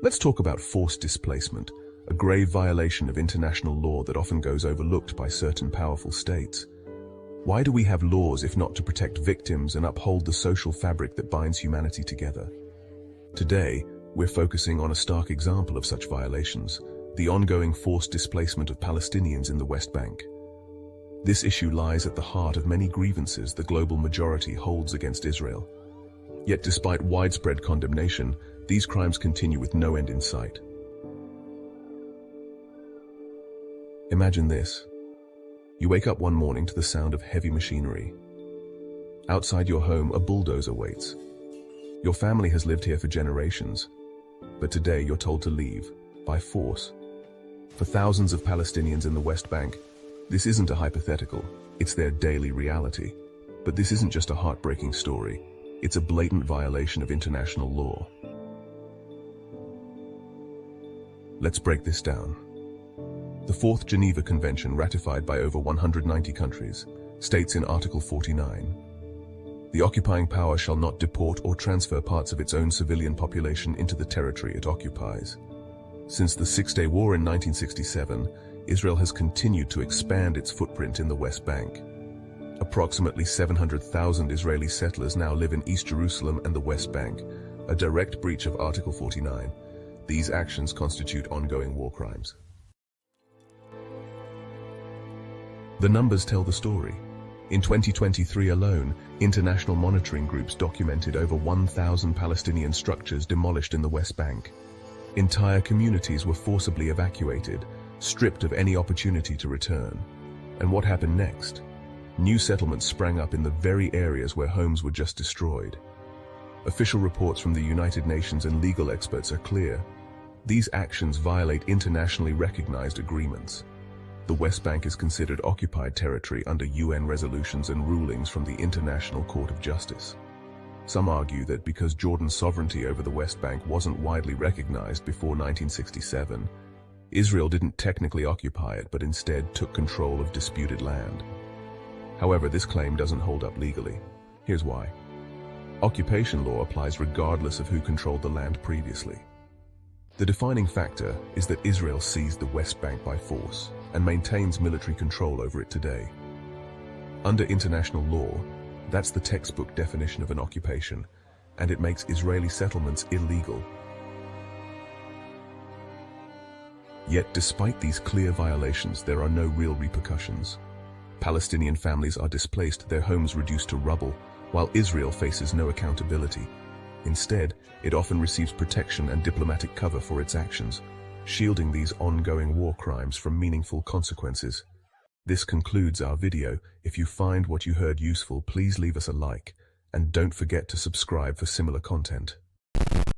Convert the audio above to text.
Let's talk about forced displacement, a grave violation of international law that often goes overlooked by certain powerful states. Why do we have laws if not to protect victims and uphold the social fabric that binds humanity together? Today, we're focusing on a stark example of such violations, the ongoing forced displacement of Palestinians in the West Bank. This issue lies at the heart of many grievances the global majority holds against Israel. Yet despite widespread condemnation, these crimes continue with no end in sight. Imagine this. You wake up one morning to the sound of heavy machinery. Outside your home, a bulldozer waits. Your family has lived here for generations, but today you're told to leave, by force. For thousands of Palestinians in the West Bank, this isn't a hypothetical, it's their daily reality. But this isn't just a heartbreaking story, it's a blatant violation of international law. Let's break this down. The Fourth Geneva Convention, ratified by over 190 countries, states in Article 49, "The occupying power shall not deport or transfer parts of its own civilian population into the territory it occupies." Since the Six-Day War in 1967, Israel has continued to expand its footprint in the West Bank. Approximately 700,000 Israeli settlers now live in East Jerusalem and the West Bank, a direct breach of Article 49. These actions constitute ongoing war crimes. The numbers tell the story. In 2023 alone, international monitoring groups documented over 1,000 Palestinian structures demolished in the West Bank. Entire communities were forcibly evacuated, stripped of any opportunity to return. And what happened next? New settlements sprang up in the very areas where homes were just destroyed. Official reports from the United Nations and legal experts are clear. These actions violate internationally recognized agreements. The West Bank is considered occupied territory under UN resolutions and rulings from the International Court of Justice. Some argue that because Jordan's sovereignty over the West Bank wasn't widely recognized before 1967, Israel didn't technically occupy it but instead took control of disputed land. However, this claim doesn't hold up legally. Here's why. Occupation law applies regardless of who controlled the land previously. The defining factor is that Israel seized the West Bank by force and maintains military control over it today. Under international law, that's the textbook definition of an occupation, and it makes Israeli settlements illegal. Yet despite these clear violations, there are no real repercussions. Palestinian families are displaced, their homes reduced to rubble, while Israel faces no accountability. Instead, it often receives protection and diplomatic cover for its actions, shielding these ongoing war crimes from meaningful consequences. This concludes our video. If you find what you heard useful, please leave us a like, and don't forget to subscribe for similar content.